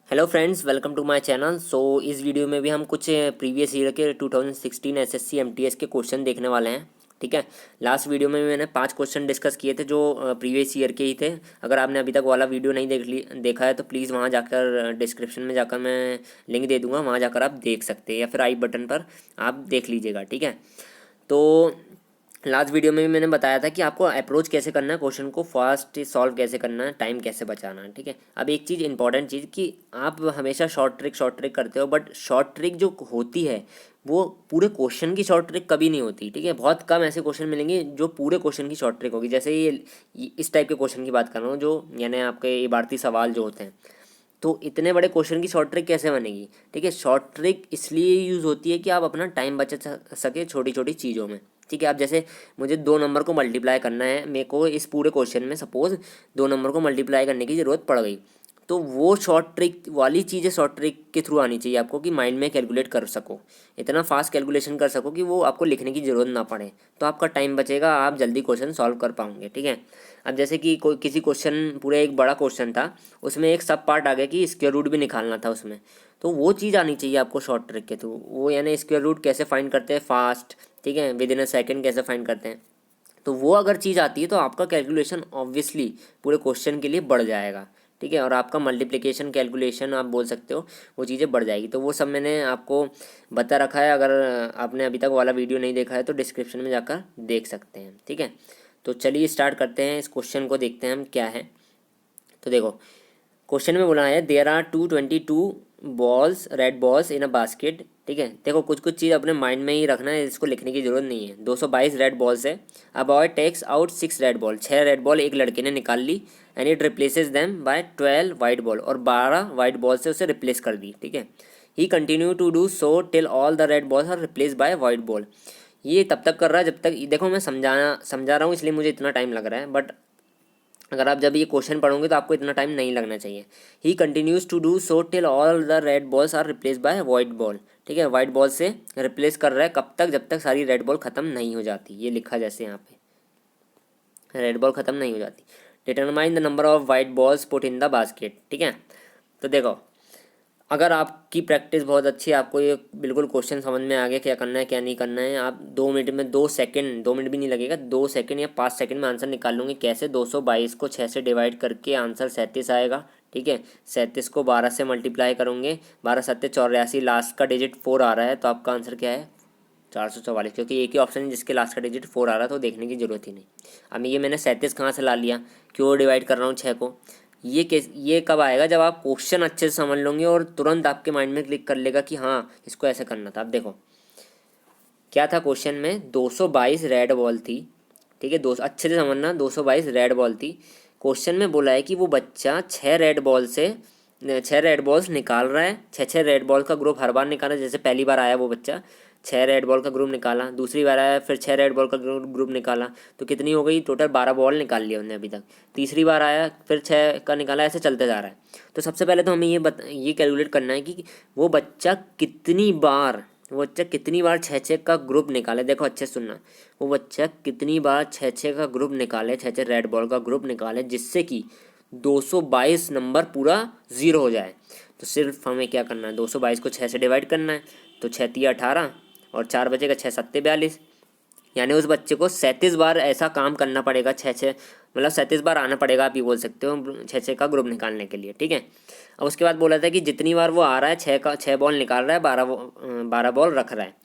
Hello friends, welcome to my channel. इस video में भी हम कुछ प्रीवियस ईयर के 2016 एसएससी एमटीएस के क्वेश्चन देखने वाले हैं। ठीक है। लास्ट वीडियो में मैंने 5 क्वेश्चन डिस्कस किए थे जो प्रीवियस ईयर के ही थे। अगर आपने अभी तक वाला वीडियो नहीं देखा है तो प्लीज़ वहाँ जाकर डिस्क्रिप्शन में जाकर मैं लिंक दे दूँगा, वहाँ जाकर आप देख सकते हैं या फिर आई बटन पर आप देख लीजिएगा। ठीक है। तो लास्ट वीडियो में भी मैंने बताया था कि आपको अप्रोच कैसे करना है, क्वेश्चन को फास्ट सॉल्व कैसे करना है, टाइम कैसे बचाना है। ठीक है। अब एक चीज़ इंपॉर्टेंट चीज़ कि आप हमेशा शॉर्ट ट्रिक करते हो, बट शॉर्ट ट्रिक जो होती है वो पूरे क्वेश्चन की शॉर्ट ट्रिक कभी नहीं होती। ठीक है। बहुत कम ऐसे क्वेश्चन मिलेंगे जो पूरे क्वेश्चन की शॉर्ट ट्रिक होगी। जैसे ये इस टाइप के क्वेश्चन की बात कर रहा हूँ, जो यानी आपके इबारती सवाल जो होते हैं, तो इतने बड़े क्वेश्चन की शॉर्ट ट्रिक कैसे बनेगी। ठीक है। शॉर्ट ट्रिक इसलिए यूज़ होती है कि आप अपना टाइम बचा सके छोटी छोटी चीज़ों में। ठीक है। आप जैसे मुझे 2 नंबर को मल्टीप्लाई करना है, मेरे को इस पूरे क्वेश्चन में सपोज 2 नंबर को मल्टीप्लाई करने की ज़रूरत पड़ गई, तो वो शॉर्ट ट्रिक वाली चीज़ें शॉर्ट ट्रिक के थ्रू आनी चाहिए आपको कि माइंड में कैलकुलेट कर सको, इतना फास्ट कैलकुलेशन कर सको कि वो आपको लिखने की ज़रूरत ना पड़े। तो आपका टाइम बचेगा, आप जल्दी क्वेश्चन सॉल्व कर पाओगे। ठीक है। अब जैसे कि कोई किसी क्वेश्चन, पूरे एक बड़ा क्वेश्चन था, उसमें एक सब पार्ट आ गया कि स्क्वायर रूट भी निकालना था उसमें, तो वो चीज़ आनी चाहिए आपको शॉर्ट ट्रिक के थ्रू। वो यानी स्क्वायर रूट कैसे फाइंड करते हैं फास्ट, ठीक है, विद इन अ सेकेंड कैसे फाइंड करते हैं, तो वो अगर चीज़ आती है तो आपका कैलकुलेशन ऑब्वियसली पूरे क्वेश्चन के लिए बढ़ जाएगा। ठीक है। और आपका मल्टीप्लिकेशन कैलकुलेशन आप बोल सकते हो, वो चीज़ें बढ़ जाएगी। तो वो सब मैंने आपको बता रखा है। अगर आपने अभी तक वाला वीडियो नहीं देखा है तो डिस्क्रिप्शन में जाकर देख सकते हैं। ठीक है। तो चलिए स्टार्ट करते हैं, इस क्वेश्चन को देखते हैं हम क्या है। तो देखो, क्वेश्चन में बोला है there are 222 balls, red balls in a basket. ठीक है। देखो, कुछ कुछ चीज़ अपने माइंड में ही रखना है, इसको लिखने की जरूरत नहीं है। 222 रेड बॉल्स है। A boy takes out 6 red ball, 6 red ball एक लड़के ने निकाल ली। And it replaces them by 12 white ball, और 12 वाइट बॉल से उसे रिप्लेस कर दी। ठीक है। He continue to do so till all the red balls are replace by white ball. ये तब तक कर रहा है जब तक, देखो मैं समझा रहा हूँ इसलिए मुझे इतना टाइम लग रहा है, बट अगर आप जब ये क्वेश्चन पढ़ोगे तो आपको इतना टाइम नहीं लगना चाहिए। He continues to do so till all the red balls are replace by white ball. ठीक है। वाइट बॉल से रिप्लेस कर रहा है कब तक, जब तक सारी रेड बॉल खत्म नहीं हो जाती। ये लिखा जैसे यहाँ पे रेड बॉल खत्म नहीं हो जाती। Determine the number of white balls put in the basket. ठीक है। तो देखो, अगर आपकी प्रैक्टिस बहुत अच्छी है, आपको ये बिल्कुल क्वेश्चन समझ में आ गया क्या करना है क्या नहीं करना है, आप 2 मिनट में 2 सेकंड, 2 मिनट भी नहीं लगेगा, 2 सेकंड या 5 सेकंड में आंसर निकाल लूँगी। कैसे? 222 को 6 से डिवाइड करके आंसर 37 आएगा। ठीक है। 37 को 12 से मल्टीप्लाई करोगे, 12 सत्ते 84, लास्ट का डिजिट 4 आ रहा है, तो आपका आंसर क्या है? 444, क्योंकि एक ही ऑप्शन है जिसके लास्ट का डिजिट 4 आ रहा है, तो देखने की जरूरत ही नहीं। अब ये मैंने 37 कहाँ से ला लिया, क्यों डिवाइड कर रहा हूँ 6 को, ये कब आएगा? जब आप क्वेश्चन अच्छे से समझ लोगे और तुरंत आपके माइंड में क्लिक कर लेगा कि हाँ इसको ऐसे करना था। अब देखो क्या था क्वेश्चन में, 222 रेड बॉल थी। ठीक है। दो अच्छे से समझना, 222 रेड बॉल थी। क्वेश्चन में बोला है कि वो बच्चा 6 रेड बॉल्स निकाल रहा है। 6 रेड बॉल का ग्रुप हर बार निकाला, जैसे पहली बार आया वो बच्चा 6 रेड बॉल का ग्रुप निकाला, दूसरी बार आया फिर 6 रेड बॉल का ग्रुप निकाला, तो कितनी हो गई टोटल? 12 बॉल निकाल लिया उन्होंने अभी तक। तीसरी बार आया फिर 6 का निकाला, ऐसे चलते जा रहा है। तो सबसे पहले तो हमें ये कैलकुलेट करना है कि वो बच्चा कितनी बार 6 6 का ग्रुप निकाले। देखो अच्छे से सुनना, वो बच्चा कितनी बार 6 6 का ग्रुप निकाले, 6 6 रेड बॉल का ग्रुप निकाले, जिससे कि 222 नंबर पूरा ज़ीरो हो जाए। तो सिर्फ हमें क्या करना है, 222 को 6 से डिवाइड करना है, तो 6 तिया 18 और 4 बचेगा, 6 सत्ते 42। यानी उस बच्चे को 37 बार ऐसा काम करना पड़ेगा, 6 6 मतलब 37 बार आना पड़ेगा, आप ये बोल सकते हो, 6 6 का ग्रुप निकालने के लिए। ठीक है। अब उसके बाद बोला था कि जितनी बार वो आ रहा है 6 बॉल निकाल रहा है, 12 बॉल रख रहा है।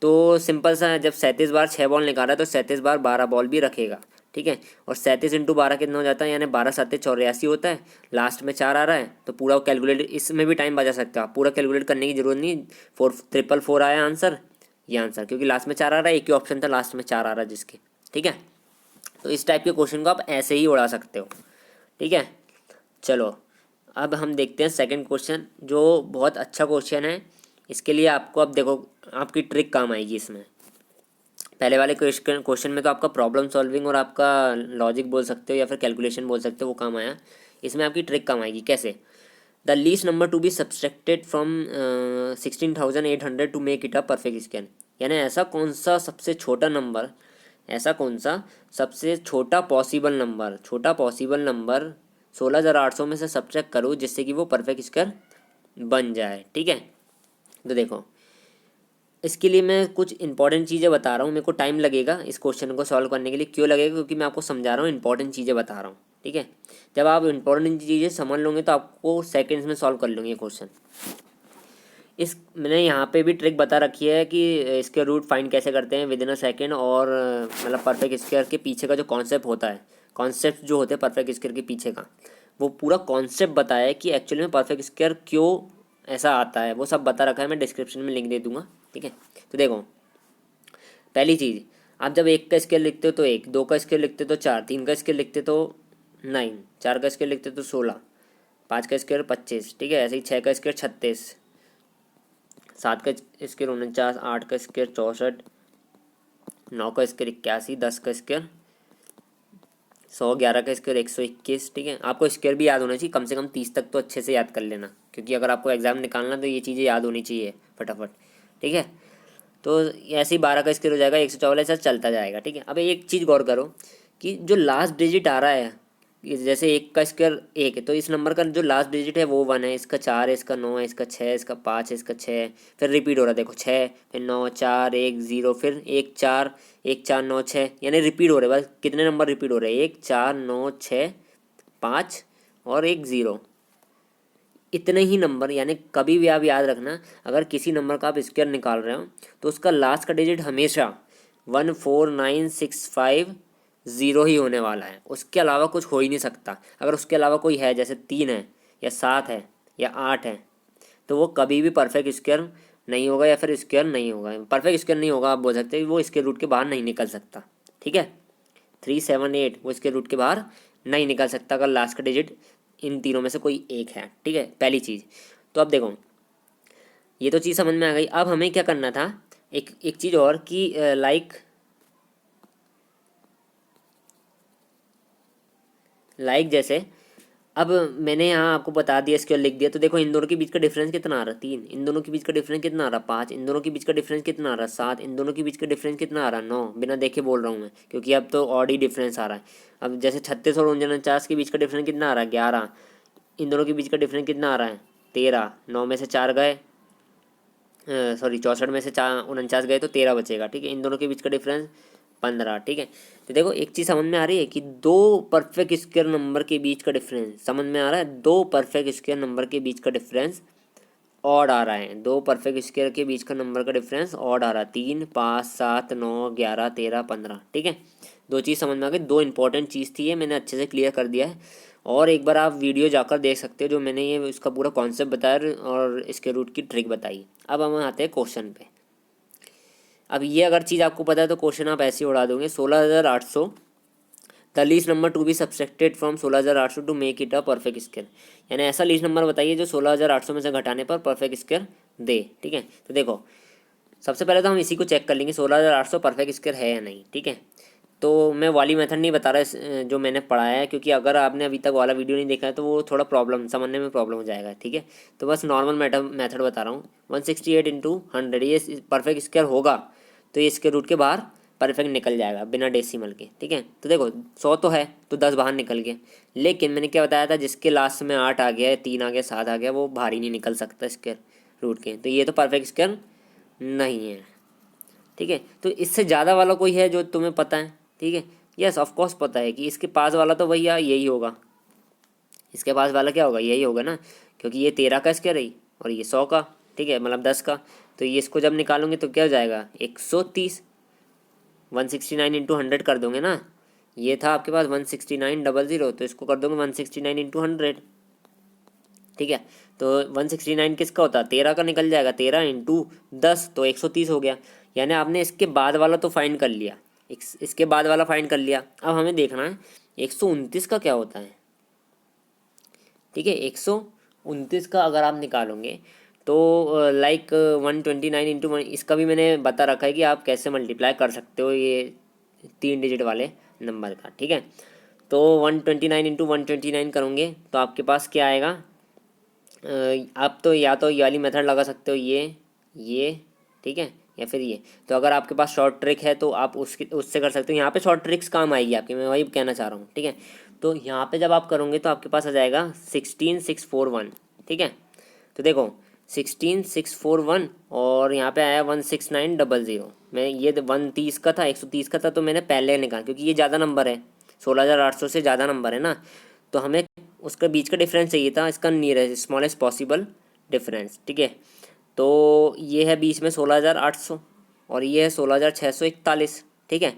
तो सिंपल सा है, जब 37 बार 6 बॉल निकाल रहा है तो 37 बार 12 बॉल भी रखेगा। ठीक है। और 37 इंटू 12 कितना हो जाता है, यानी 12 सत्ते 84 होता है, लास्ट में 4 आ रहा है, तो पूरा कैलकुलेट, इसमें भी टाइम बचा सकते हो आप, पूरा कैलकुलेट करने की जरूरत नहीं। 4 आया आंसर, ये आंसर, क्योंकि लास्ट में 4 आ रहा है, एक ही ऑप्शन था लास्ट में 4 आ रहा है जिसके। ठीक है। तो इस टाइप के क्वेश्चन को आप ऐसे ही उड़ा सकते हो। ठीक है। चलो अब हम देखते हैं सेकंड क्वेश्चन, जो बहुत अच्छा क्वेश्चन है। इसके लिए आपको, अब देखो आपकी ट्रिक काम आएगी इसमें। पहले वाले क्वेश्चन में तो आपका प्रॉब्लम सॉल्विंग और आपका लॉजिक बोल सकते हो या फिर कैलकुलेशन बोल सकते हो, वो काम आया। इसमें आपकी ट्रिक काम आएगी। कैसे? The least number to be subtracted from 16,800 to make it a perfect square. यानी ऐसा कौन सा सबसे छोटा पॉसिबल नंबर 16,800 में से सब्ट्रैक्ट करो जिससे कि वो परफेक्ट स्क्वायर बन जाए। ठीक है, तो देखो इसके लिए मैं कुछ इंपॉर्टेंट चीज़ें बता रहा हूँ। मेरे को टाइम लगेगा इस क्वेश्चन को सॉल्व करने के लिए। क्यों लगेगा? क्योंकि मैं आपको समझा रहा हूँ, इंपॉर्टेंट चीज़ें बता रहा हूँ। ठीक है, जब आप इंपॉर्टेंट चीज़ें समझ लोगे तो आपको सेकेंड्स में सॉल्व कर लोगे ये क्वेश्चन। इस मैंने यहाँ पे भी ट्रिक बता रखी है कि इसके रूट फाइंड कैसे करते हैं विद इन अ सेकेंड, और मतलब परफेक्ट स्क्वायर के पीछे का जो कॉन्सेप्ट होता है, कॉन्सेप्ट जो होते हैं परफेक्ट स्क्वायर के पीछे का, वो पूरा कॉन्सेप्ट बताया है कि एक्चुअली में परफेक्ट स्क्वायर क्यों ऐसा आता है, वो सब बता रखा है। मैं डिस्क्रिप्शन में लिंक दे दूँगा। ठीक है, तो देखो पहली चीज़, आप जब एक का स्केल लिखते हो तो एक, दो का स्केल लिखते हो तो चार, तीन का स्केल लिखते हो तो 9, चार का स्केल लिखते हो तो 16, पाँच का स्केल 25। ठीक है, ऐसे ही छः का स्केल 36, सात का स्केल 49, आठ का स्केल 64, नौ का स्केल 81, 10 का स्केल 100, 11 का स्केल 121। ठीक है, आपको स्केल भी याद होना चाहिए, कम से कम 30 तक तो अच्छे से याद कर लेना, क्योंकि अगर आपको एग्ज़ाम निकालना तो ये चीज़ें याद होनी चाहिए फटाफट। ठीक है, तो ऐसे ही 12 का स्केल हो जाएगा 114, ऐसा चलता जाएगा। ठीक है, अब एक चीज़ गौर करो कि जो लास्ट डिजिट आ रहा है, जैसे एक का स्क्वायर एक है तो इस नंबर का जो लास्ट डिजिट है वो 1 है, इसका 4 है, इसका 9 है, इसका 6 है, इसका 5 है, इसका 6 है, फिर रिपीट हो रहा है। देखो 6 फिर 9 4 1 0 फिर 1 4 1 4 9 6, यानी रिपीट हो रहे हैं। बस कितने नंबर रिपीट हो रहे हैं? 1 4 9 6 5 और 1 0, इतने ही नंबर। यानी कभी भी आप याद रखना, अगर किसी नंबर का आप स्क्वायर निकाल रहे हो तो उसका लास्ट का डिजिट हमेशा 14965 ही होने वाला है, उसके अलावा कुछ हो ही नहीं सकता। अगर उसके अलावा कोई है, जैसे 3 है या 7 है या 8 है, तो वो कभी भी परफेक्ट स्क्वायर नहीं होगा, या फिर स्क्वायर नहीं होगा। परफेक्ट स्क्वायर नहीं होगा, आप बोल सकते हैं वो इसके रूट के बाहर नहीं निकल सकता। ठीक है, 378 वो इसके रूट के बाहर नहीं निकल सकता अगर लास्ट का डिजिट इन तीनों में से कोई एक है। ठीक है, पहली चीज़। तो अब देखो ये तो चीज़ समझ में आ गई। अब हमें क्या करना था, एक एक चीज़ और कि लाइक जैसे अब मैंने यहाँ आपको बता दिया, स्क्वायर लिख दिया, तो देखो इन दोनों के बीच का डिफरेंस कितना आ रहा है? 3। इन दोनों के बीच का डिफरेंस कितना आ रहा है? 5। इन दोनों के बीच का डिफरेंस कितना आ रहा है? 7। इन दोनों के बीच का डिफरेंस कितना आ रहा है? 9। बिना देखे बोल रहा हूँ मैं, क्योंकि अब तो ऑड ही डिफरेंस आ रहा है। अब जैसे 36 और 49 के बीच का डिफरेंस कितना आ रहा है? 11। इन दोनों के बीच का डिफरेंस कितना आ रहा है? 13। 9 में से 4 गए, सॉरी 64 में से 49 गए तो 13 बचेगा। ठीक है, इन दोनों के बीच का डिफरेंस 15। ठीक है, तो देखो एक चीज़ समझ में आ रही है कि दो परफेक्ट स्क्वायर नंबर के बीच का डिफरेंस समझ में आ रहा है। दो परफेक्ट स्क्वायर नंबर के बीच का डिफरेंस ऑड आ रहा है। दो परफेक्ट स्क्वायर के बीच का नंबर का डिफरेंस ऑड आ रहा है। 3 5 7 9 11 13 15। ठीक है, दो चीज़ समझ में आ गई। दो इंपॉर्टेंट चीज़ थी, ये मैंने अच्छे से क्लियर कर दिया है। और एक बार आप वीडियो जाकर देख सकते हो, जो मैंने ये इसका पूरा कॉन्सेप्ट बताया और इसके रूट की ट्रिक बताई। अब हम आते हैं क्वेश्चन पे। अब ये अगर चीज़ आपको पता है तो क्वेश्चन आप ऐसे ही उड़ा दोगे। 16,800 the least number to be subtracted from 16,800 to make it a perfect square. यानी ऐसा लीस्ट नंबर बताइए जो 16,800 में से घटाने पर परफेक्ट स्क्वायर दे। ठीक है, तो देखो सबसे पहले तो हम इसी को चेक कर लेंगे 16,800 परफेक्ट स्क्वायर है या नहीं। ठीक है, तो मैं वाली मेथड नहीं बता रहा जो मैंने पढ़ाया है, क्योंकि अगर आपने अभी तक वाला वीडियो नहीं देखा है तो वो थोड़ा प्रॉब्लम समझने में प्रॉब्लम हो जाएगा। ठीक है, तो बस नॉर्मल मेथड बता रहा हूँ। 168 इंटू 100 ये परफेक्ट स्क्वायर होगा तो ये इसके रूट के बाहर परफेक्ट निकल जाएगा बिना डेसिमल के। ठीक है, तो देखो 100 तो है तो 10 बाहर निकल गए, लेकिन मैंने क्या बताया था, जिसके लास्ट में 8 आ गया, 3 आ गया, 7 आ गया, वो बाहर ही नहीं निकल सकता स्क्वायर रूट के, तो ये तो परफेक्ट स्क्वायर नहीं है। ठीक है, तो इससे ज़्यादा वाला कोई है जो तुम्हें पता है? ठीक है, यस ऑफ कोर्स पता है कि इसके पास वाला तो भैया यही होगा। इसके पास वाला क्या होगा? यही होगा ना, क्योंकि ये 13 का स्क्वायर है और ये 100 का। ठीक है, मतलब 10 का। तो ये इसको जब निकालोगे तो क्या हो जाएगा? 130। 169 इंटू 100 कर दोगे ना। ये था आपके पास 16900, तो इसको कर दोगे 169 इंटू 100। ठीक है, तो 169 किसका होता है? 13 का निकल जाएगा। 13 इंटू 10 तो 130 हो गया। यानी आपने इसके बाद वाला तो फाइंड कर लिया, इसके बाद वाला फाइंड कर लिया। अब हमें देखना है 129 का क्या होता है। ठीक है, 129 का अगर आप निकालोगे तो लाइक 129 इंटू 1, इसका भी मैंने बता रखा है कि आप कैसे मल्टीप्लाई कर सकते हो ये 3 डिजिट वाले नंबर का। ठीक है, तो 129 इंटू 129 करोगे तो आपके पास क्या आएगा? आप तो या तो ये वाली मेथड लगा सकते हो, ये ठीक है, या फिर ये। तो अगर आपके पास शॉर्ट ट्रिक है तो आप उससे कर सकते हो। यहाँ पे शॉर्ट ट्रिक्स काम आएगी आपकी, मैं वही कहना चाह रहा हूँ। ठीक है, तो यहाँ पे जब आप करोगे तो आपके पास आ जाएगा 16641। ठीक है, तो देखो 16641 और यहाँ पे आया 16900। मैं ये 130 का था, 130 का था, तो मैंने पहले निकाला क्योंकि ये ज़्यादा नंबर है, 16800 से ज़्यादा नंबर है ना, तो हमें उसका बीच का डिफरेंस चाहिए था, इसका नियरेस्ट स्मॉलेस्ट पॉसिबल डिफरेंस। ठीक है, तो ये है बीच में 16800 और ये है 16641। ठीक है,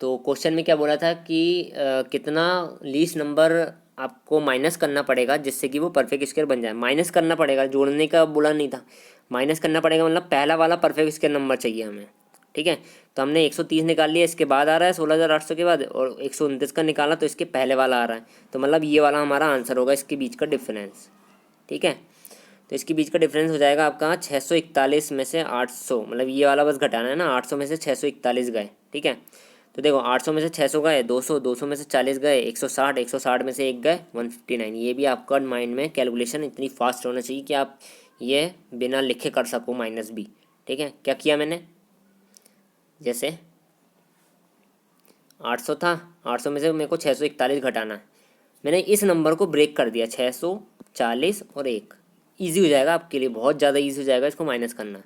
तो क्वेश्चन में क्या बोला था कि कितना लीस्ट नंबर आपको माइनस करना पड़ेगा जिससे कि वो परफेक्ट स्क्वायर बन जाए। माइनस करना पड़ेगा, जोड़ने का बोला नहीं था, माइनस करना पड़ेगा, मतलब पहला वाला परफेक्ट स्क्वायर नंबर चाहिए हमें। ठीक है, तो हमने 130 निकाल लिया, इसके बाद आ रहा है 16800 के बाद, और 129 का निकाला तो इसके पहले वाला आ रहा है, तो मतलब ये वाला हमारा आंसर होगा, इसके बीच का डिफरेंस। ठीक है, तो इसके बीच का डिफरेंस हो जाएगा आपका 641 में से 800, मतलब ये वाला बस घटाना है ना, 800 में से 641 गए। ठीक है, तो देखो 800 में से 600 गए 200, 200 में से 40 गए 160, 160 में से एक गए 159। ये भी आपका माइंड में कैलकुलेशन इतनी फास्ट होना चाहिए कि आप ये बिना लिखे कर सको माइनस भी। ठीक है, क्या किया मैंने, जैसे 800 था, 800 में से मेरे को 641 घटाना है, मैंने इस नंबर को ब्रेक कर दिया, 640 और 1। ईजी हो जाएगा आपके लिए, बहुत ज़्यादा ईजी हो जाएगा इसको माइनस करना।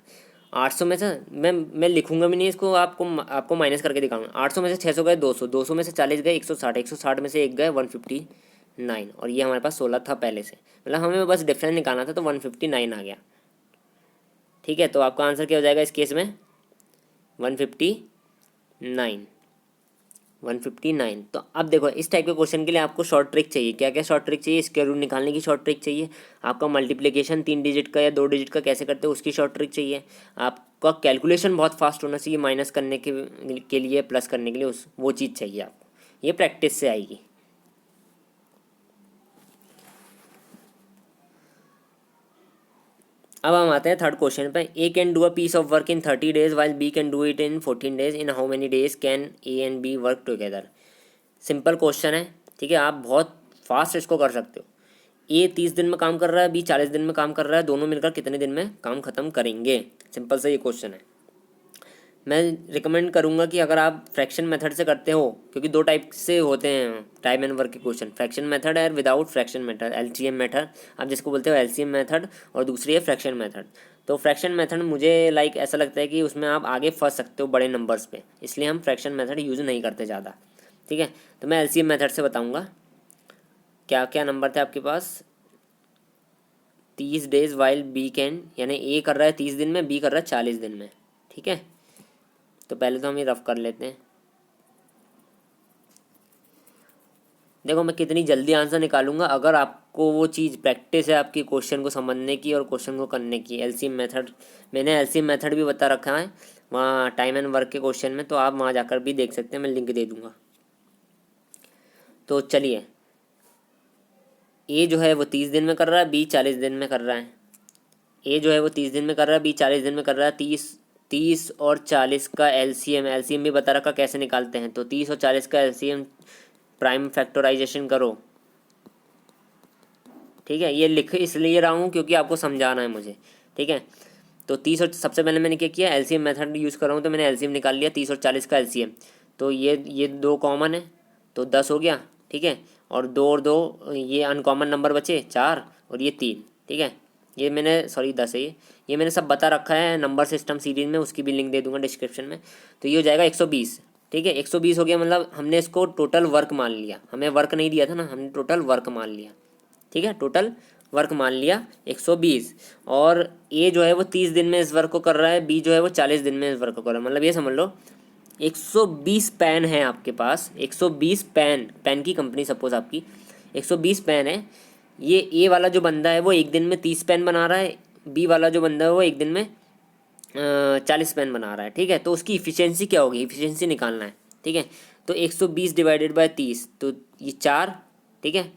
800 में से मैं लिखूंगा भी नहीं इसको, आपको माइनस करके दिखाऊंगा। 800 में से 600 गए 200, 200 में से 40 गए 160, 160 में से एक गए 159, और ये हमारे पास 16 था पहले से, मतलब हमें बस डिफरेंस निकालना था, तो 159 आ गया। ठीक है, तो आपका आंसर क्या हो जाएगा इस केस में, 159। 159। तो अब देखो इस टाइप के क्वेश्चन के लिए आपको शॉर्ट ट्रिक चाहिए। क्या क्या शॉर्ट ट्रिक चाहिए, स्क्वायर रूट निकालने की शॉर्ट ट्रिक चाहिए, आपका मल्टीप्लिकेशन 3 डिजिट का या 2 डिजिट का कैसे करते हो उसकी शॉर्ट ट्रिक चाहिए, आपका कैलकुलेशन बहुत फास्ट होना चाहिए माइनस करने के लिए, प्लस करने के लिए, उस वो चीज़ चाहिए आपको, ये प्रैक्टिस से आएगी। अब हम आते हैं थर्ड क्वेश्चन पे। A can do a piece of work in 30 days while B can do it in 14 days, in how many days can A and B work together. Simple question है, ठीक है, आप बहुत फास्ट इसको कर सकते हो। ए 30 दिन में काम कर रहा है, बी 40 दिन में काम कर रहा है, दोनों मिलकर कितने दिन में काम खत्म करेंगे, सिंपल सा ये क्वेश्चन है। मैं रिकमेंड करूँगा कि अगर आप फ्रैक्शन मेथड से करते हो, क्योंकि दो टाइप से होते हैं टाइम एंड वर्क के क्वेश्चन, फ्रैक्शन मेथड है without fraction method, LCM method आप जिसको बोलते हो, एलसीएम मेथड, और दूसरी है फ्रैक्शन मेथड। तो फ्रैक्शन मेथड मुझे ऐसा लगता है कि उसमें आप आगे फंस सकते हो बड़े नंबर्स पे, इसलिए हम फ्रैक्शन मेथड यूज़ नहीं करते ज़्यादा। ठीक है, तो मैं एलसीएम मेथड से बताऊँगा। क्या क्या नंबर थे आपके पास, 30 डेज वाइल बी कैन, यानी ए कर रहा है 30 दिन में, बी कर रहा है 40 दिन में। ठीक है, तो पहले तो हम ये रफ कर लेते हैं। देखो मैं कितनी जल्दी आंसर निकालूंगा अगर आपको वो चीज़ प्रैक्टिस है आपकी क्वेश्चन को समझने की और क्वेश्चन को करने की। एलसीएम मेथड, मैंने एलसीएम मेथड भी बता रखा है वहाँ टाइम एंड वर्क के क्वेश्चन में, तो आप वहाँ जाकर भी देख सकते हैं, मैं लिंक दे दूँगा। तो चलिए, ए जो है वो 30 दिन में कर रहा है, बी 40 दिन में कर रहा है। ए जो है वो 30 दिन में कर रहा है, बी 40 दिन में कर रहा है। 30 और 40 का एलसीएम, एलसीएम भी बता रखा कैसे निकालते हैं, तो 30 और 40 का एलसीएम प्राइम फैक्टराइजेशन करो। ठीक है, ये लिख इसलिए रहा हूँ क्योंकि आपको समझाना है मुझे। ठीक है, तो 30 और सबसे पहले मैंने क्या किया, एलसीएम मेथड यूज़ कर रहा हूँ, तो मैंने एलसीएम निकाल लिया 30 और 40 का एलसीएम। तो ये दो कॉमन है, तो 10 हो गया। ठीक है, और दो और दो ये अनकॉमन नंबर बचे 4, और ये 3। ठीक है, ये मैंने सॉरी 10 है ये मैंने सब बता रखा है नंबर सिस्टम सीरीज में, उसकी भी लिंक दे दूंगा डिस्क्रिप्शन में। तो ये हो जाएगा 120। ठीक है, 120 हो गया, मतलब हमने इसको टोटल वर्क मान लिया, हमें वर्क नहीं दिया था ना, हमने टोटल वर्क मान लिया। ठीक है, टोटल वर्क मान लिया 120, और ए जो है वो 30 दिन में इस वर्क को कर रहा है, बी जो है वो 40 दिन में इस वर्क को कर रहा है, मतलब ये समझ लो 120 पेन है आपके पास, 120 पेन की कंपनी सपोज आपकी, 120 पेन है। ये ए वाला जो बंदा है वो एक दिन में 30 पेन बना रहा है, बी वाला जो बंदा है वो एक दिन में 40 पेन बना रहा है। ठीक है, तो उसकी इफ़िशियंसी क्या होगी, इफ़िशियंसी निकालना है। ठीक है, तो 120 डिवाइडेड बाय 30, तो ये 4। ठीक है,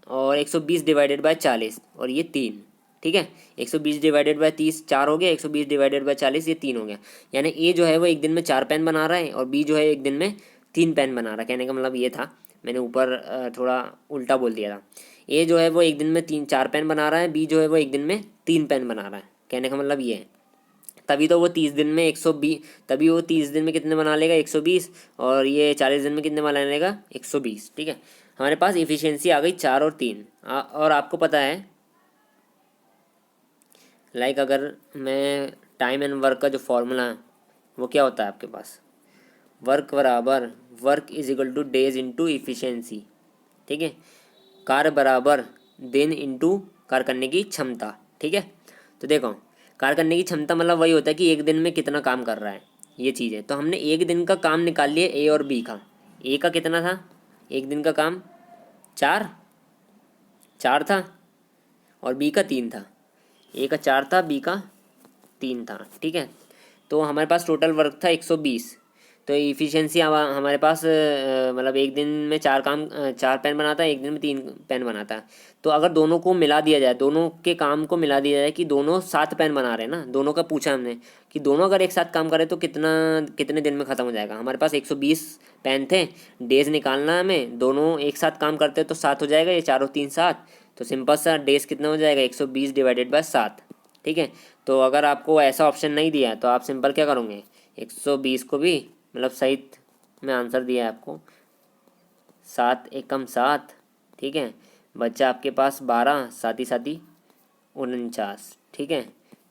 और 120 डिवाइडेड बाय 40, और ये 3। ठीक है, 120 डिवाइडेड बाय 30 4 हो गया, 120 डिवाइडेड बाय 40 ये 3 हो गया। यानी ए जो है वो एक दिन में 4 पेन बना रहा है, और बी जो है एक दिन में 3 पेन बना रहा है। कहने का मतलब ये था, मैंने ऊपर थोड़ा उल्टा बोल दिया था। ए जो है वो एक दिन में 4 पेन बना रहा है, बी जो है वो एक दिन में 3 पेन बना रहा है। कहने का मतलब ये है, तभी तो वो 30 दिन में 120, तभी वो 30 दिन में कितने बना लेगा 120, और ये 40 दिन में कितने बना लेगा 120। ठीक है, हमारे पास इफ़िशियंसी आ गई 4 और 3। और आपको पता है लाइक अगर मैं टाइम एंड वर्क का जो फॉर्मूला है वो क्या होता है आपके पास, वर्क बराबर work is equal two days into efficiency, ठीक है। कार्य बराबर दिन इंटू कार्य करने की क्षमता, ठीक है। तो देखो कार्य करने की क्षमता मतलब वही होता है कि एक दिन में कितना काम कर रहा है, ये चीज़ है। तो हमने एक दिन का काम निकाल लिया ए और बी का। ए का कितना था एक दिन का काम, 4 4 था, और बी का 3 था। ए का 4 था, बी का 3 था, ठीक है। तो हमारे पास टोटल वर्क था 120। तो इफ़िशेंसी हमारे पास मतलब एक दिन में 4 पेन बनाता है, एक दिन में 3 पेन बनाता है। तो अगर दोनों को मिला दिया जाए, दोनों के काम को मिला दिया जाए कि दोनों 7 पेन बना रहे हैं ना, दोनों का पूछा हमने कि दोनों अगर एक साथ काम करें तो कितने दिन में ख़त्म हो जाएगा। हमारे पास 120 पेन थे, डेज निकालना है हमें, दोनों एक साथ काम करते तो 7 हो जाएगा, ये 4 और 3 7। तो सिंपल सा डेज कितना हो जाएगा, 120 डिवाइडेड बाय 7, ठीक है। तो अगर आपको ऐसा ऑप्शन नहीं दिया है तो आप सिंपल क्या करोगे, 120 को भी मतलब सहित में आंसर दिया है आपको, 7 एकम 7, ठीक है। बच्चा आपके पास 12, साथ ही 49, ठीक है।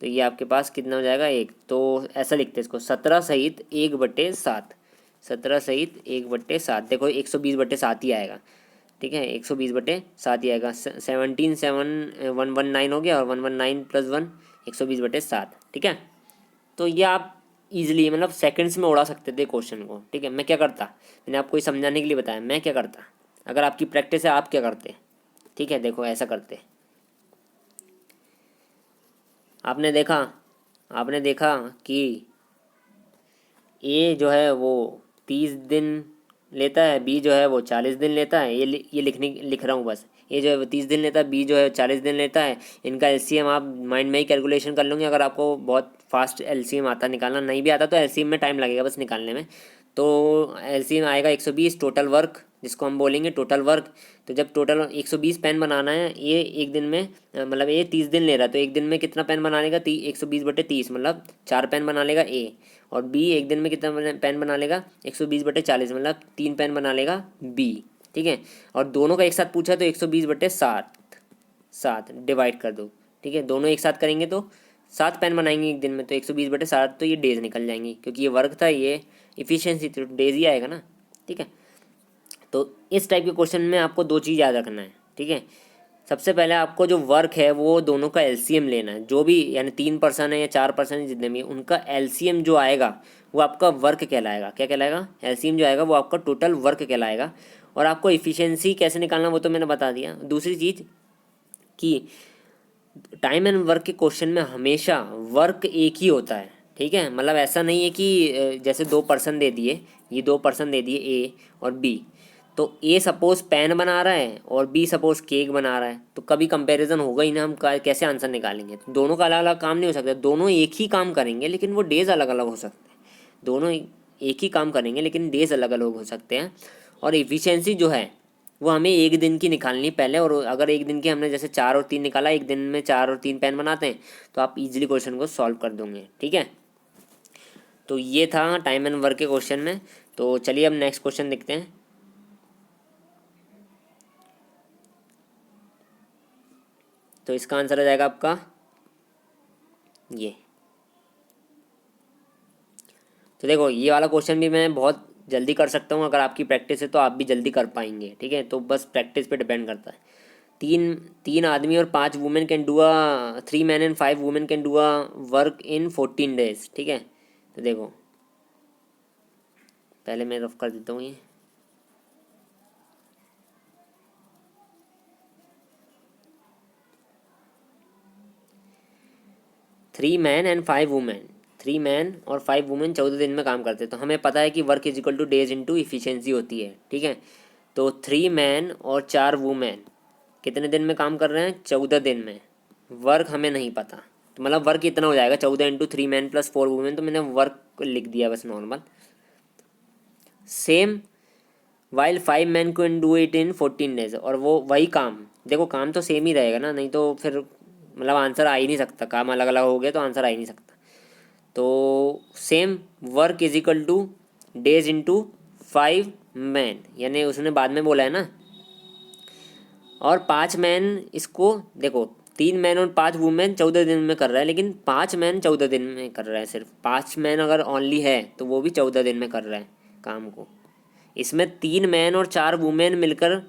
तो ये आपके पास कितना हो जाएगा, एक। तो ऐसा लिखते हैं इसको, 17 सहित 1/7, 17 सहित 1/7। देखो 120/7 ही आएगा, ठीक है, 120/7 ही आएगा। 17 7 119 हो गया, और 119 + 1 120/7, ठीक है। तो ये आप इजीली मतलब सेकंड्स में उड़ा सकते थे क्वेश्चन को, ठीक है। मैं क्या करता, मैंने आपको ये समझाने के लिए बताया, मैं क्या करता, अगर आपकी प्रैक्टिस है आप क्या करते, ठीक है। देखो ऐसा करते, आपने देखा कि ए जो है वो 30 दिन लेता है, बी जो है वो 40 दिन लेता है। ये लिख रहा हूँ बस। ए जो है वो 30 दिन लेता है, बी जो है 40 दिन लेता है। इनका एलसीएम आप माइंड में ही कैलकुलेशन कर लोगे, अगर आपको बहुत फास्ट एलसीएम आता निकालना, नहीं भी आता तो एलसीएम में टाइम लगेगा बस निकालने में। तो एलसीएम आएगा 120, टोटल वर्क जिसको हम बोलेंगे टोटल वर्क। तो जब टोटल 120 पेन बनाना है, ये एक दिन में मतलब ये 30 दिन ले रहा है, तो एक दिन में कितना पेन बना लेगा, 120/30 मतलब 4 पेन बना लेगा ए। और बी एक दिन में कितना पेन बना लेगा, 120/40 मतलब 3 पेन बना लेगा बी, ठीक है। और दोनों का एक साथ पूछा तो 120/7, 7 डिवाइड कर दो, ठीक है। दोनों एक साथ करेंगे तो 7 पेन बनाएंगे एक दिन में, तो 120/7 तो ये डेज निकल जाएंगी, क्योंकि ये वर्क था, ये इफ़िशियंसी तो डेज ही आएगा ना, ठीक है। तो इस टाइप के क्वेश्चन में आपको 2 चीज़ याद रखना है, ठीक है। सबसे पहले आपको जो वर्क है वो दोनों का एलसीएम लेना है, जो भी यानी 3 पर्सन है या 4 पर्सन है, जितने भी उनका एलसीएम जो आएगा वो आपका वर्क कहलाएगा। क्या कहलाएगा, एलसीएम जो आएगा वो आपका टोटल वर्क कहलाएगा। और आपको इफ़िशियंसी कैसे निकालना वो तो मैंने बता दिया। दूसरी चीज़ कि टाइम एंड वर्क के क्वेश्चन में हमेशा वर्क एक ही होता है, ठीक है। मतलब ऐसा नहीं है कि जैसे 2 पर्सन दे दिए, ये 2 पर्सन दे दिए ए और बी, तो ए सपोज पेन बना रहा है और बी सपोज केक बना रहा है, तो कभी कंपैरिजन होगा ही ना, हम कैसे आंसर निकालेंगे। दोनों का अलग अलग काम नहीं हो सकता, दोनों एक ही काम करेंगे लेकिन वो डेज अलग अलग हो सकते हैं। दोनों एक ही काम करेंगे लेकिन डेज अलग अलग हो सकते हैं। और इफ़िशेंसी जो है वो हमें एक दिन की निकालनी पहले, और अगर एक दिन की हमने जैसे 4 और 3 निकाला, एक दिन में 4 और 3 पेन बनाते हैं, तो आप इजीली क्वेश्चन को सॉल्व कर दोगे, ठीक है। तो ये था टाइम एंड वर्क के क्वेश्चन में। तो चलिए अब नेक्स्ट क्वेश्चन देखते हैं। तो इसका आंसर आ जाएगा आपका ये। तो देखो ये वाला क्वेश्चन भी मैं बहुत जल्दी कर सकता हूँ, अगर आपकी प्रैक्टिस है तो आप भी जल्दी कर पाएंगे, ठीक है। तो बस प्रैक्टिस पे डिपेंड करता है। तीन तीन आदमी और 5 women can do 3 man and 5 women can do work in 14 days, ठीक है। तो देखो पहले मैं रफ कर देता हूँ ये। Three man and 5 women, 3 man और 5 वुमेन 14 दिन में काम करते हैं। तो हमें पता है कि work is equal two days into efficiency होती है, ठीक है। तो 3 मैन और 4 वुमेन कितने दिन में काम कर रहे हैं, 14 दिन में। वर्क हमें नहीं पता, तो मतलब वर्क इतना हो जाएगा 14 इंटू 3 मैन + 4 वुमेन, तो मैंने वर्क लिख दिया बस normal. Same while 5 man can do it in 14 days, और वो वही काम, देखो काम तो सेम ही रहेगा ना, नहीं तो फिर मतलब आंसर आ ही नहीं सकता, काम अलग अलग हो गया तो आंसर आ ही नहीं सकता। तो same work is equal two days into 5 man, यानी उसने बाद में बोला है ना। और 5 मैन, इसको देखो 3 मैन और 5 वुमेन 14 दिन में कर रहा है, लेकिन 5 मैन 14 दिन में कर रहा है। सिर्फ 5 मैन अगर ओनली है तो वो भी 14 दिन में कर रहा है काम को। इसमें 3 मैन और 4 वुमेन मिलकर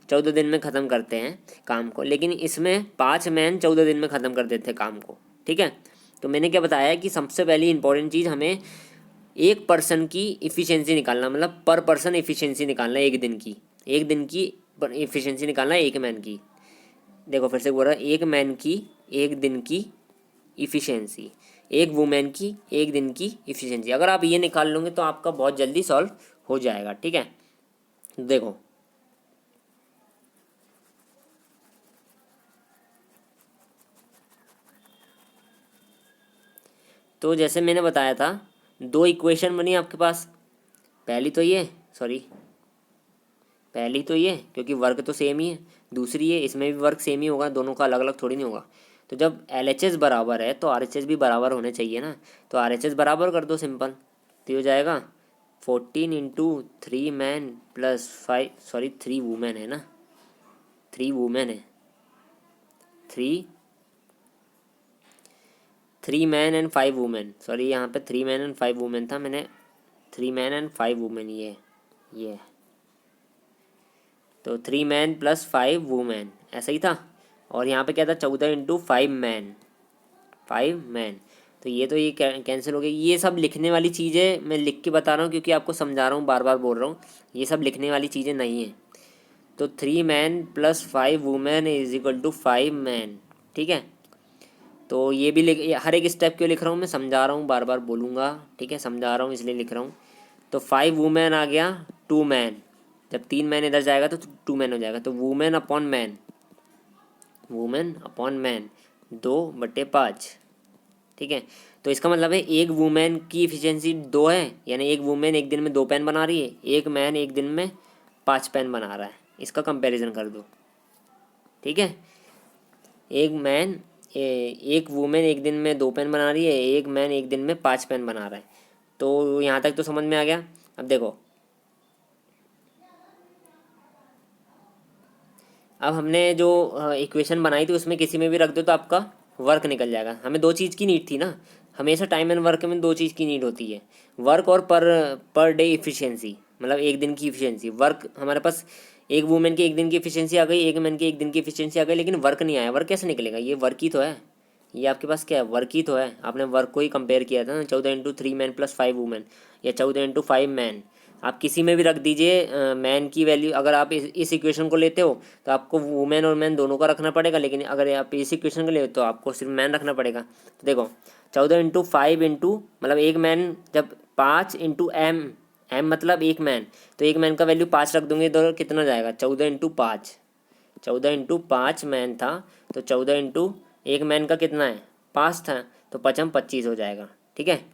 14 दिन में ख़त्म करते हैं काम को, लेकिन इसमें 5 मैन 14 दिन में ख़त्म कर देते हैं काम को। ठीक है, तो मैंने क्या बताया कि सबसे पहली इंपॉर्टेंट चीज़ हमें एक पर्सन की इफ़िशेंसी निकालना, मतलब पर पर्सन इफ़िशेंसी निकालना एक दिन की इफ़िशेंसी निकालना एक मैन की। देखो फिर से बोल रहा है, एक मैन की एक दिन की इफ़िशेंसी, एक वुमेन की एक दिन की इफ़िशेंसी। अगर आप ये निकाल लोगे तो आपका बहुत जल्दी सॉल्व हो जाएगा। ठीक है, देखो तो जैसे मैंने बताया था, दो इक्वेशन बनी आपके पास। पहली तो ये पहली तो ये क्योंकि वर्क तो सेम ही है। दूसरी ये, इसमें भी वर्क सेम ही होगा, दोनों का अलग अलग थोड़ी नहीं होगा। तो जब LHS बराबर है तो RHS भी बराबर होने चाहिए ना। तो RHS बराबर कर दो, सिंपल। तो ये हो जाएगा 14 × 3 मैन प्लस 5, सॉरी 3 वुमेन है ना, 3 वुमेन है, 3 3 मैन एंड 5 वुमेन, सॉरी यहाँ पे 3 मैन एंड 5 वुमेन था, मैंने 3 मैन एंड 5 वुमेन ये तो 3 मैन प्लस 5 वुमेन ऐसा ही था। और यहाँ पे क्या था, 14 × 5 मैन, 5 मैन। तो ये कैंसिल हो गई। ये सब लिखने वाली चीज़ें मैं लिख के बता रहा हूँ क्योंकि आपको समझा रहा हूँ, बार बार बोल रहा हूँ, ये सब लिखने वाली चीज़ें नहीं हैं। तो 3 man plus 5 women is equal to 5 man. ठीक है, तो ये भी हर एक स्टेप क्यों लिख रहा हूँ, मैं समझा रहा हूँ, बार बार बोलूँगा। ठीक है, समझा रहा हूँ इसलिए लिख रहा हूँ। तो 5 वुमेन आ गया 2 मैन, जब 3 मैन इधर जाएगा तो 2 मैन हो जाएगा। तो वुमेन अपॉन मैन 2/5। ठीक है, तो इसका मतलब है एक वुमेन की इफिशियंसी 2 है, यानी एक वुमेन एक दिन में 2 पेन बना रही है, एक मैन एक दिन में 5 पेन बना रहा है। इसका कंपैरिजन कर दो। ठीक है, एक मैन एक वुमेन एक दिन में 2 पेन बना रही है, एक मैन एक दिन में 5 पेन बना रहा है। तो यहाँ तक तो समझ में आ गया। अब देखो, अब हमने जो इक्वेशन बनाई थी उसमें किसी में भी रख दो तो आपका वर्क निकल जाएगा। हमें दो चीज़ की नीड थी ना, हमेशा टाइम एंड वर्क में दो चीज़ की नीड होती है, वर्क और पर डे इफ़िशियंसी, मतलब एक दिन की इफ़िशियंसी। वर्क हमारे पास एक वुमेन की एक दिन की इफ़िशियंसी आ गई, एक मैन की एक दिन की इफ़िशियंसी आ गई, लेकिन वर्क नहीं आया। वर्क कैसे निकलेगा, ये वर्क ही तो है, ये आपके पास क्या है, वर्क ही तो है। आपने वर्क को ही कंपेयर किया था ना, 14 × 3 मैन प्लस 5 वुमेन या 14 × 5 मैन। आप किसी में भी रख दीजिए मैन की वैल्यू। अगर आप इस इक्वेशन को लेते हो तो आपको वुमेन और मैन दोनों का रखना पड़ेगा, लेकिन अगर आप इस इक्वेशन को ले तो आपको सिर्फ मैन रखना पड़ेगा। तो देखो 14 × 5 इंटू, मतलब एक मैन जब 5 × एम मतलब एक मैन, तो एक मैन का वैल्यू 5 रख दूंगे तो कितना जाएगा, 14 × 5। 14 × 5 मैन था, तो 14 एक मैन का कितना है, 5 था, तो 5×25 हो जाएगा। ठीक है,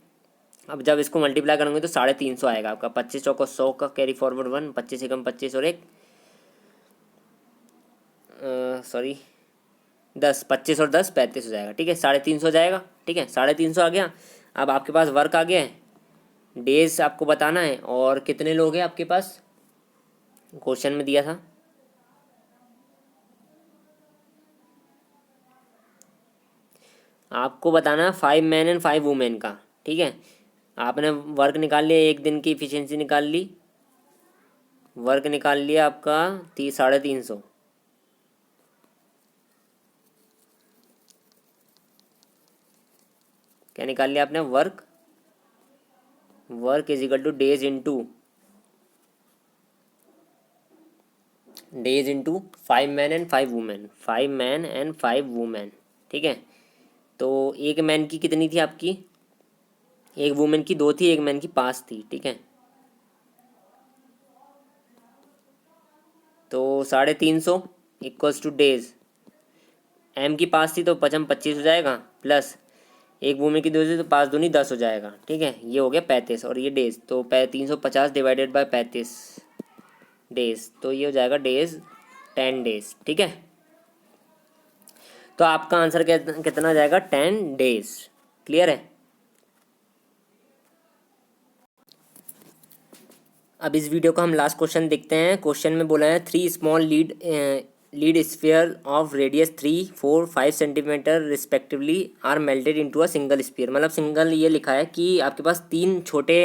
अब जब इसको मल्टीप्लाई करेंगे तो 350 आएगा आपका। 25 चौको 100 का कैरी फॉरवर्ड 1, 25 × 25 और एक सॉरी 10, 25 और 10 35 हो जाएगा। ठीक है, 350 हो जाएगा। ठीक है, 350 आ गया। अब आपके पास वर्क आ गया है, डेज आपको बताना है, और कितने लोग हैं आपके पास, क्वेश्चन में दिया था। आपको बताना है 5 मैन एंड 5 वुमेन का। ठीक है, आपने वर्क निकाल लिया, एक दिन की इफिशियंसी निकाल ली, वर्क निकाल लिया आपका 350। क्या निकाल लिया आपने, work is equal two days into 5 man and 5 women, 5 man and 5 women. ठीक है, तो एक मैन की कितनी थी आपकी, एक वुमेन की 2 थी, एक मैन की 5 थी। ठीक है, तो 350 इक्वल्स टू डेज, एम की 5 थी तो 5×25 हो जाएगा, प्लस एक वुमेन की 2 थी तो 5×2 = 10 हो जाएगा। ठीक है, ये हो गया 35, और ये डेज, तो 350 डिवाइडेड बाय 35 डेज, तो ये हो जाएगा डेज 10 डेज। ठीक है, तो आपका आंसर कितना जाएगा, 10 डेज। क्लियर है। अब इस वीडियो का हम लास्ट क्वेश्चन देखते हैं। क्वेश्चन में बोला है 3 small lead lead sphere of radius 3, 4, 5 centimetre respectively are melted into a single sphere. मतलब सिंगल ये लिखा है कि आपके पास 3 छोटे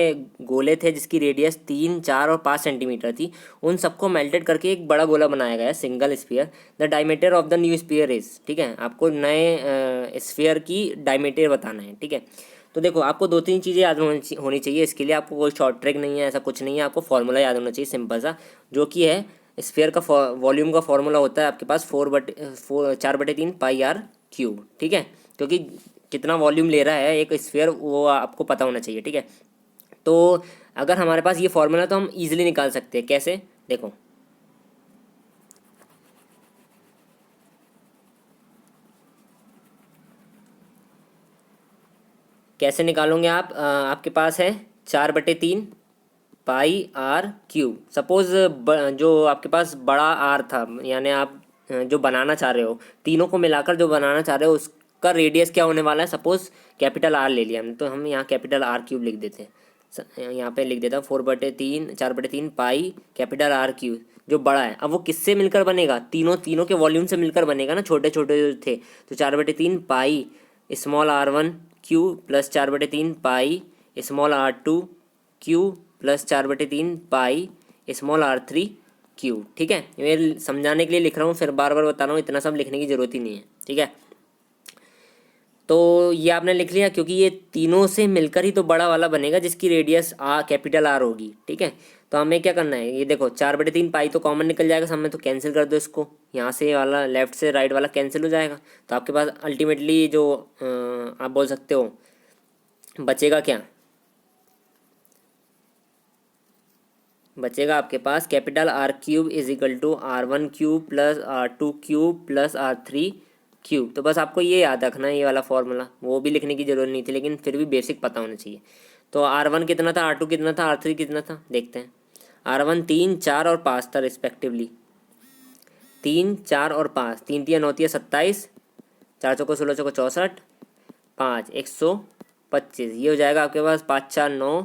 गोले थे जिसकी रेडियस 3, 4 और 5 सेंटीमीटर थी, उन सबको मेल्टेड करके एक बड़ा गोला बनाया गया है single sphere. The diameter of the new sphere is, ठीक है, आपको नए स्फीयर की डायमीटर बताना है, ठीक है। तो देखो आपको 2-3 चीज़ें याद होनी चाहिए। इसके लिए आपको कोई शॉर्ट ट्रिक नहीं है, ऐसा कुछ नहीं है, आपको फॉर्मूला याद होना चाहिए सिंपल सा, जो कि है स्फीयर का वॉल्यूम का फॉर्मूला होता है आपके पास 4/3 पाई आर क्यूब, ठीक है। क्योंकि कितना वॉल्यूम ले रहा है एक स्फीयर वो आपको पता होना चाहिए, ठीक है। तो अगर हमारे पास ये फॉर्मूला तो हम इजीली निकाल सकते हैं। कैसे, देखो कैसे निकालोगे आप, आपके पास है 4/3 पाई आर क्यूब। सपोज जो आपके पास बड़ा आर था, यानी आप जो बनाना चाह रहे हो, तीनों को मिलाकर जो बनाना चाह रहे हो उसका रेडियस क्या होने वाला है। सपोज कैपिटल आर ले लिया हमने, तो हम यहाँ कैपिटल आर क्यूब लिख देते हैं। यहाँ पे लिख देता हूँ 4/3 पाई कैपिटल आर क्यूब, जो बड़ा है। अब वो किससे मिलकर बनेगा, तीनों तीनों के वॉल्यूम से मिलकर बनेगा ना, छोटे छोटे जो थे। तो 4/3 pi small r1 Q plus 4/3 pi small r2 Q plus 4/3 pi small r3 Q, ठीक है। मैं समझाने के लिए लिख रहा हूँ, फिर बार बार बता रहा हूँ, इतना सब लिखने की ज़रूरत ही नहीं है, ठीक है। तो ये आपने लिख लिया, क्योंकि ये तीनों से मिलकर ही तो बड़ा वाला बनेगा जिसकी रेडियस कैपिटल आर होगी, ठीक है। तो हमें क्या करना है, ये देखो 4/3 पाई तो कॉमन निकल जाएगा सामने, तो कैंसिल कर दो इसको, यहाँ से ये वाला लेफ्ट से राइट वाला कैंसिल हो जाएगा। तो आपके पास अल्टीमेटली जो आप बोल सकते हो बचेगा क्या, बचेगा आपके पास capital R cube is equal to r1 cube plus r2 cube plus r3 cube. तो बस आपको ये याद रखना है, ये वाला फॉर्मूला, वो भी लिखने की ज़रूरत नहीं थी, लेकिन फिर भी बेसिक पता होना चाहिए। तो r1 कितना था, r2 कितना था, r3 कितना था, देखते हैं। r1 3, 4 और 5 था रिस्पेक्टिवली, 3, 4 और 5, 3 3 होती है 27, 4 चौको 16 चौको 64, 5 125, ये हो जाएगा आपके पास 5 4 9,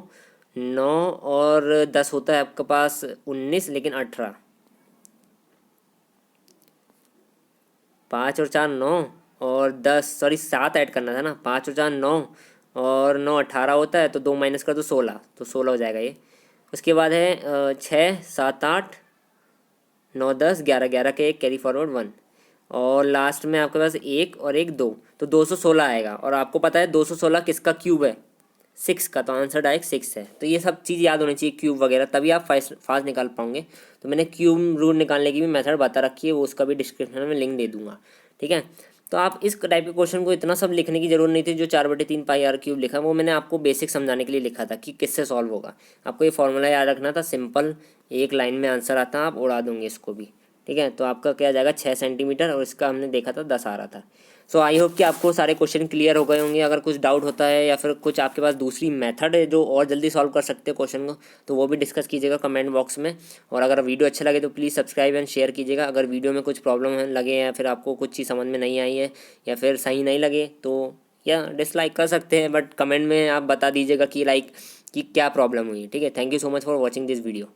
9 और 10 होता है आपके पास 19, लेकिन 18, 5 और 4 9 और 10, सॉरी 7 ऐड करना था ना, 5 और 4 9 और 9 18 होता है, तो 2 माइनस कर दो 16, तो 16 हो जाएगा ये। उसके बाद है 6 7 8 9 10 11, 11 के एक कैरी फॉरवर्ड 1, और लास्ट में आपके पास एक और एक 2, तो 216 आएगा। और आपको पता है 216 किसका क्यूब है, 6 का, तो आंसर डायरेक्ट 6 है। तो ये सब चीज़ याद होनी चाहिए, क्यूब वगैरह, तभी आप फास्ट निकाल पाओगे। तो मैंने क्यूब रूट निकालने की भी मेथड बता रखी है, वो उसका भी डिस्क्रिप्शन में लिंक दे दूंगा, ठीक है। तो आप इस टाइप के क्वेश्चन को इतना सब लिखने की जरूरत नहीं थी। जो 4/3 पाई आर क्यूब लिखा, वो मैंने आपको बेसिक समझाने के लिए लिखा था कि किससे सॉल्व होगा। आपको ये फॉर्मूला याद रखना था, सिंपल एक लाइन में आंसर आता है, आप उड़ा दोगे इसको भी, ठीक है। तो आपका क्या जाएगा 6 सेंटीमीटर, और इसका हमने देखा था 10 आ रहा था। सो आई होप कि आपको सारे क्वेश्चन क्लियर हो गए होंगे। अगर कुछ डाउट होता है या फिर कुछ आपके पास दूसरी मेथड है जो और जल्दी सॉल्व कर सकते हैं क्वेश्चन को, तो वो भी डिस्कस कीजिएगा कमेंट बॉक्स में। और अगर वीडियो अच्छा लगे तो प्लीज़ सब्सक्राइब एंड शेयर कीजिएगा। अगर वीडियो में कुछ प्रॉब्लम लगे या फिर आपको कुछ चीज़ समझ में नहीं आई है या फिर सही नहीं लगे, तो या डिसलाइक कर सकते हैं, बट कमेंट में आप बता दीजिएगा कि लाइक कि क्या प्रॉब्लम हुई, ठीक है। Thank you so much for watching this video.